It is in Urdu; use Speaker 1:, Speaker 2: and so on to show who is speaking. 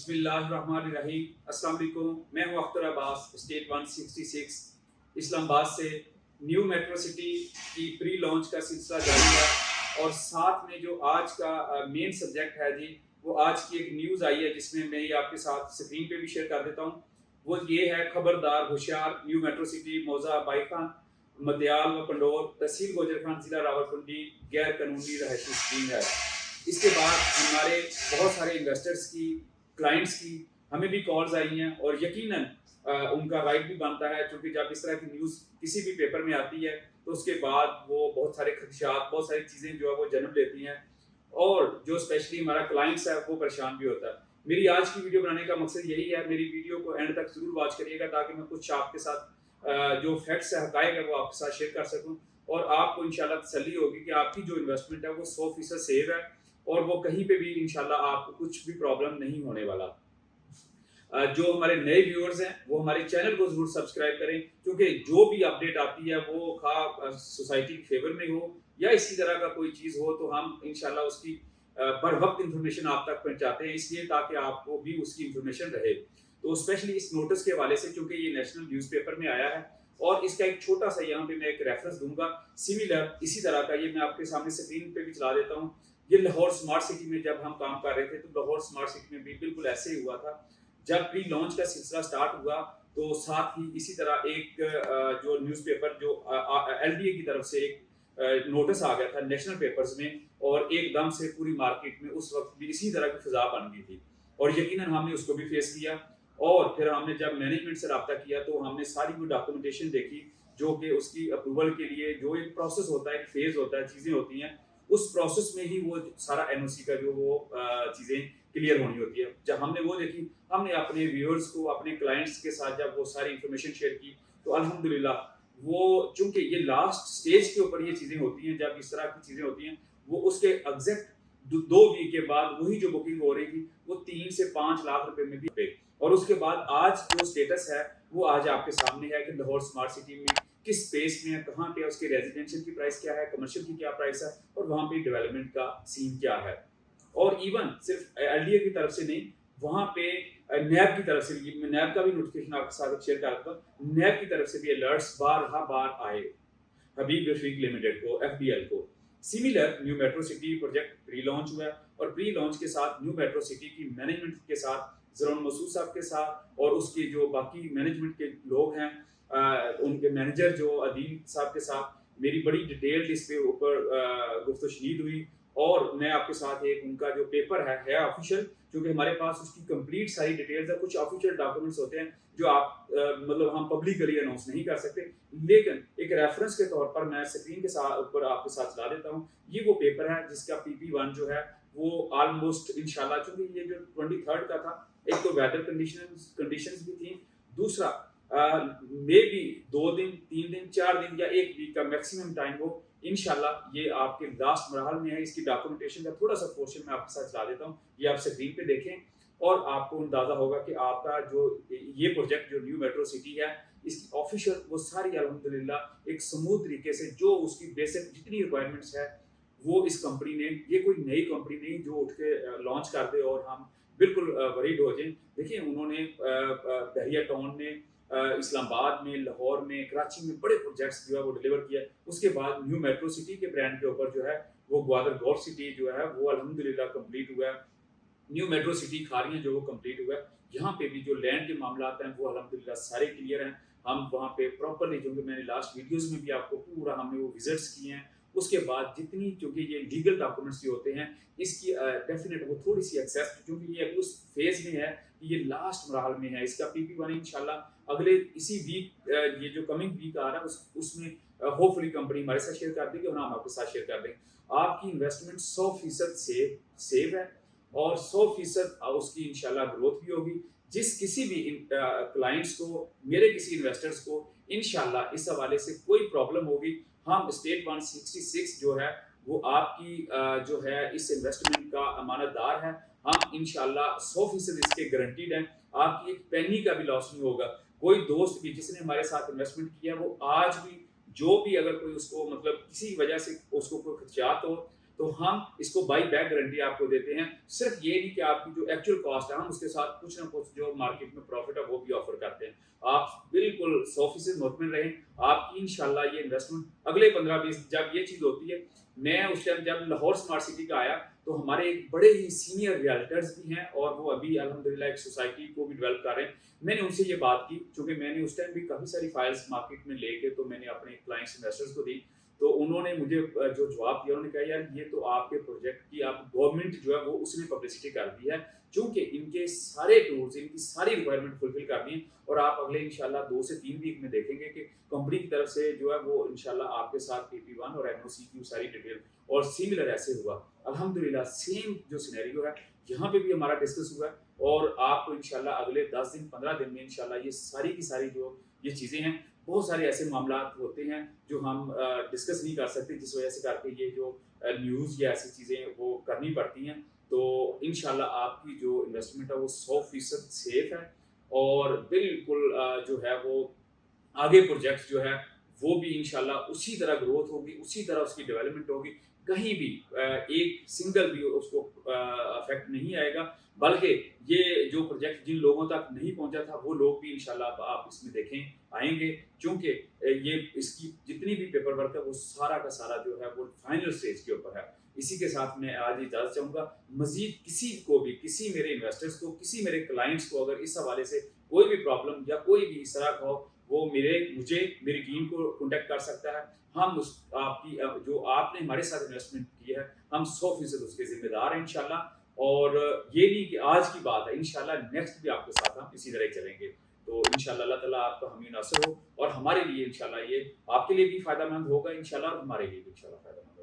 Speaker 1: بسم اللہ الرحمن الرحیم۔ السلام علیکم، میں ہوں اختر عباس، اسٹیٹ 166 اسلام آباد سے۔ نیو میٹرو سٹی کی پری لانچ کا سلسلہ جاری ہے اور ساتھ میں جو آج کا مین سبجیکٹ ہے جی، وہ آج کی ایک نیوز آئی ہے جس میں میں یہ آپ کے ساتھ اسکرین پہ بھی شیئر کر دیتا ہوں۔ وہ یہ ہے، خبردار ہوشیار، نیو میٹرو سٹی موضع بائی خان مدیال و پنڈور تحصیل گوجر خان ضلع راولپنڈی غیر قانونی رہائشی اسکیم ہے۔ اس کے بعد ہمارے بہت سارے انویسٹرز کی، کلائنٹس کی ہمیں بھی کالز آئی ہیں اور یقیناً ان کا رائٹ بھی بنتا ہے، چونکہ جب اس طرح کی نیوز کسی بھی پیپر میں آتی ہے تو اس کے بعد وہ بہت سارے خدشات، بہت ساری چیزیں جو ہے وہ جنم لیتی ہیں اور جو اسپیشلی ہمارا کلائنٹس ہے وہ پریشان بھی ہوتا ہے۔ میری آج کی ویڈیو بنانے کا مقصد یہی ہے، میری ویڈیو کو اینڈ تک ضرور واچ کریے گا تاکہ میں کچھ آپ کے ساتھ جو فیکٹس ہے، حقائق ہے، وہ آپ کے ساتھ شیئر کر سکوں اور آپ کو انشاءاللہ تسلی ہوگی کہ آپ کی جو انویسٹمنٹ ہے وہ 100% سیو ہے اور وہ کہیں پہ بھی انشاءاللہ آپ کو کچھ بھی پرابلم نہیں ہونے والا۔ جو ہمارے نئے ویورز ہیں وہ ہمارے چینل کو ضرور سبسکرائب کریں، کیونکہ جو بھی اپڈیٹ آتی ہے وہ خواہ سوسائٹی کے فیور میں ہو یا اسی طرح کا کوئی چیز ہو تو ہم انشاءاللہ اس کی بر وقت انفارمیشن آپ تک پہنچاتے ہیں، اس لیے تاکہ آپ کو بھی اس کی انفارمیشن رہے۔ تو اسپیشلی اس نوٹس کے حوالے سے، چونکہ یہ نیشنل نیوز پیپر میں آیا ہے اور اس کا ایک چھوٹا سا یہاں پہ میں ایک ریفرنس دوں گا سملر اسی طرح کا، یہ میں آپ کے سامنے اسکرین پہ بھی چلا دیتا ہوں۔ یہ لاہور اسمارٹ سٹی میں جب ہم کام کر رہے تھے تو لاہور اسمارٹ سٹی میں بھی بالکل ایسے ہی ہوا تھا۔ جب پری لانچ کا سلسلہ سٹارٹ ہوا تو ساتھ ہی اسی طرح ایک جو نیوز پیپر جو ایل ڈی اے کی طرف سے ایک نوٹس آ گیا تھا نیشنل پیپرز میں، اور ایک دم سے پوری مارکیٹ میں اس وقت بھی اسی طرح کی فضا بن گئی تھی اور یقیناً ہم نے اس کو بھی فیس کیا۔ اور پھر ہم نے جب مینجمنٹ سے رابطہ کیا تو ہم نے ساری وہ ڈاکومنٹیشن دیکھی جو کہ اس کی اپروول کے لیے جو ایک پروسیس ہوتا ہے، ایک فیز ہوتا ہے، چیزیں ہوتی ہیں، اس پروسیس میں ہی وہ سارا این او سی کا جو وہ چیزیں کلیئر ہونی ہوتی ہے۔ جب ہم نے وہ دیکھی، ہم نے اپنے ویورز کو، اپنے کلائنٹس کے ساتھ جب وہ ساری انفارمیشن شیئر کی تو الحمدللہ وہ، چونکہ یہ لاسٹ سٹیج کے اوپر یہ چیزیں ہوتی ہیں، جب اس طرح کی چیزیں ہوتی ہیں، وہ اس کے ایگزیکٹ 2 ویک کے بعد وہی جو بکنگ ہو رہی تھی وہ 3 سے 5 لاکھ روپے میں بھی پہ، اور اس کے بعد آج جو سٹیٹس ہے وہ آج آپ کے سامنے ہے کہ لاہور اسمارٹ سٹی میں کس سپیس میں ہے، کہاں پہ اس کے ریزیڈینشیل کی پرائس کیا ہے، کمرشل کی کیا پرائس ہے اور وہاں پہ ڈیولپمنٹ کا سین کیا ہے۔ اور ایون صرف ایل ڈی اے کی طرف سے نہیں، وہاں پہ نیب کی طرف سے بھی، میں نیب کا بھی نوٹیفیکیشن آپ کے ساتھ شیئر کرتا ہوں، نیب کی طرف سے بھی الرٹس بار آئے حبیب رفیق لمیٹڈ کو، ایف ڈی ایل کو۔ Similar new metro city project pre launch ہوا اور پری لانچ کے ساتھ نیو میٹرو سٹی کی مینجمنٹ کے ساتھ، ضرور مسعود صاحب کے ساتھ اور اس کے جو باقی مینجمنٹ کے لوگ ہیں، ان کے مینیجر جو عدیل صاحب کے ساتھ میری بڑی ڈیٹیلڈ اس پہ اوپر گفت و شنید ہوئی، اور میں آپ کے ساتھ ایک ان کا جو پیپر ہے آفیشیل، کیونکہ ہمارے پاس اس کی کمپلیٹ ساری ڈیٹیلز ہے، کچھ آفیشیل ڈاکومنٹس ہوتے ہیں جو آپ مطلب ہم پبلکلی اناؤنس نہیں کر سکتے، لیکن ایک ریفرنس کے طور پر میں اسکرین کے ساتھ اوپر آپ کے ساتھ چلا دیتا ہوں۔ یہ وہ پیپر ہے جس کا PP1 جو ہے وہ آلموسٹ انشاءاللہ، چونکہ یہ جو 23 کا تھا، ایک تو ویدر کنڈیشنز بھی تھیں، دوسرا مے بھی 2 دن 3 دن 4 دن یا 1 ویک کا میکسیمم ٹائم ہو، انشاءاللہ یہ آپ کے لاسٹ مرحل میں ہے۔ اس کی ڈاکومنٹیشن کا تھوڑا سا پورشن میں آپ کے ساتھ چلا دیتا ہوں، یہ آپ اسکرین پہ دیکھیں اور آپ کو اندازہ ہوگا کہ آپ کا جو یہ پروجیکٹ جو نیو میٹرو سٹی ہے، اس کی آفیشیل وہ ساری الحمدللہ ایک سموتھ طریقے سے، جو اس کی بیسک جتنی ریکوائرمنٹس ہے وہ اس کمپنی نے، یہ کوئی نئی کمپنی نہیں جو اٹھ کے لانچ کر دے اور ہم بالکل وریڈ ہو جائیں۔ دیکھیں انہوں نے بحریہ ٹاؤن میں، اسلام آباد میں، لاہور میں، کراچی میں بڑے پروجیکٹس جو ہے وہ ڈیلیور کیا۔ اس کے بعد نیو میٹرو سٹی کے برانڈ کے اوپر جو ہے وہ گوادر گور سٹی جو ہے وہ الحمدللہ کمپلیٹ ہوا ہے۔ نیو میٹرو سٹی کھاریاں جو وہ کمپلیٹ ہوا ہے، یہاں پہ بھی جو لینڈ کے معاملات ہیں وہ الحمدللہ سارے کلیئر ہیں۔ ہم وہاں پہ پراپرلی، جو کہ میں نے لاسٹ ویڈیوز میں بھی آپ کو پورا ہم نے وہ وزٹس کیے ہیں۔ اس کے بعد جتنی، چونکہ یہ لیگل ڈاکومنٹس جو ہوتے ہیں، اس کی ڈیفینیٹ وہ تھوڑی سی ایکسیس، کیونکہ یہ ابھی اس فیز میں ہے، یہ لاسٹ مراحل میں ہے۔ اس کا PP1 انشاءاللہ اگلے اسی ویک، یہ جو کمنگ ویک آ رہا ہے اس میں ہوپ فلی کمپنی ہمارے ساتھ شیئر کر دے گی اور ہم آپ کے ساتھ شیئر کر دیں گے۔ آپ کی انویسٹمنٹ 100% سیو ہے اور 100% اس کی انشاءاللہ گروتھ بھی ہوگی۔ جس کسی بھی کلائنٹس کو، میرے کسی انویسٹرز کو انشاءاللہ اس حوالے سے کوئی پرابلم ہوگی، ہم اسٹیٹ 166 جو ہے وہ آپ کی جو ہے اس انویسٹمنٹ کا امانت دار ہے۔ ہم انشاءاللہ 100% اس کے گارنٹیڈ ہیں، آپ کی ایک پینی کا بھی لاس نہیں ہوگا۔ کوئی دوست بھی جس نے ہمارے ساتھ انویسٹمنٹ کیا، وہ آج بھی جو بھی اگر کوئی اس کو مطلب کسی وجہ سے اس کو کوئی خدشات ہو تو ہم اس کو بائی بیک گارنٹی آپ کو دیتے ہیں. صرف یہ نہیں کہ آپ کی جو ایکچوئل کاسٹ ہے ہم اس کے ساتھ کچھ نہ کچھ جو مارکیٹ میں پروفٹ ہے وہ بھی آفر کرتے ہیں. آپ بالکل 100% مطمئن رہیں. آپ کی انشاءاللہ یہ انویسٹمنٹ اگلے 15-20 جب یہ چیز ہوتی ہے. میں اس ٹائم جب لاہور اسمارٹ سٹی کا آیا تو ہمارے ایک بڑے ہی سینئر ریئلٹرز بھی ہیں اور وہ ابھی الحمدللہ ایک سوسائٹی کو بھی ڈیولپ کر رہے ہیں. میں نے ان سے یہ بات کی چونکہ میں نے اس ٹائم بھی کافی ساری فائلز مارکیٹ میں لے کے تو میں نے اپنے کلائنٹس انویسٹرز کو دی. تو انہوں نے مجھے جو جواب دیا انہوں نے کہا یار یہ تو آپ کے پروجیکٹ کی آپ گورنمنٹ جو ہے وہ اس نے پبلسٹی کر دی ہے چونکہ ان کے سارے ٹولز ان کی ساری ریکوائرمنٹ فلفل کرنی ہے اور آپ اگلے انشاءاللہ 2 سے 3 ویک میں دیکھیں گے کہ کمپنی کی طرف سے جو ہے وہ انشاءاللہ آپ کے ساتھ KP1 اور NOC کی ساری ڈیٹیل اور سملر ایسے ہوا. الحمدللہ سیم جو سینیریو ہے یہاں پہ بھی ہمارا ڈسکس ہوا ہے اور آپ کو انشاءاللہ اگلے 10 دن 15 دن میں انشاءاللہ یہ ساری کی ساری جو یہ چیزیں ہیں بہت سارے ایسے معاملات ہوتے ہیں جو ہم ڈسکس نہیں کر سکتے جس وجہ سے کر کے یہ جو نیوز یا ایسی چیزیں وہ کرنی پڑتی ہیں. تو انشاءاللہ آپ کی جو انویسٹمنٹ ہے وہ 100% سیف ہے اور بالکل جو ہے وہ آگے پروجیکٹ جو ہے وہ بھی انشاءاللہ اسی طرح گروتھ ہوگی اسی طرح اس کی ڈیولپمنٹ ہوگی. کہیں بھی ایک سنگل بھی اس کو افیکٹ نہیں آئے گا بلکہ یہ جو پروجیکٹ جن لوگوں تک نہیں پہنچا تھا وہ لوگ بھی انشاءاللہ آپ اس میں دیکھیں آئیں گے چونکہ یہ اس کی جتنی بھی پیپر ورک ہے وہ سارا کا سارا جو ہے وہ فائنل سٹیج کے اوپر ہے. اسی کے ساتھ میں آج اجازت چاہوں گا. مزید کسی کو بھی کسی میرے انویسٹرز کو کسی میرے کلائنٹس کو اگر اس حوالے سے کوئی بھی پرابلم یا کوئی بھی اس طرح کا ہو وہ مجھے میری ٹیم کو کانٹیکٹ کر سکتا ہے. ہم آپ کی جو آپ نے ہمارے ساتھ انویسٹمنٹ کی ہے ہم 100% اس کے ذمہ دار ہیں انشاءاللہ. اور یہ نہیں کہ آج کی بات ہے انشاءاللہ نیکسٹ بھی آپ کے ساتھ ہم اسی طرح چلیں گے. تو انشاءاللہ اللہ تعالیٰ آپ کا حامی ناصر ہو اور ہمارے لیے انشاءاللہ یہ آپ کے لیے بھی فائدہ مند ہوگا انشاءاللہ اور ہمارے لیے بھی انشاءاللہ فائدہ مند.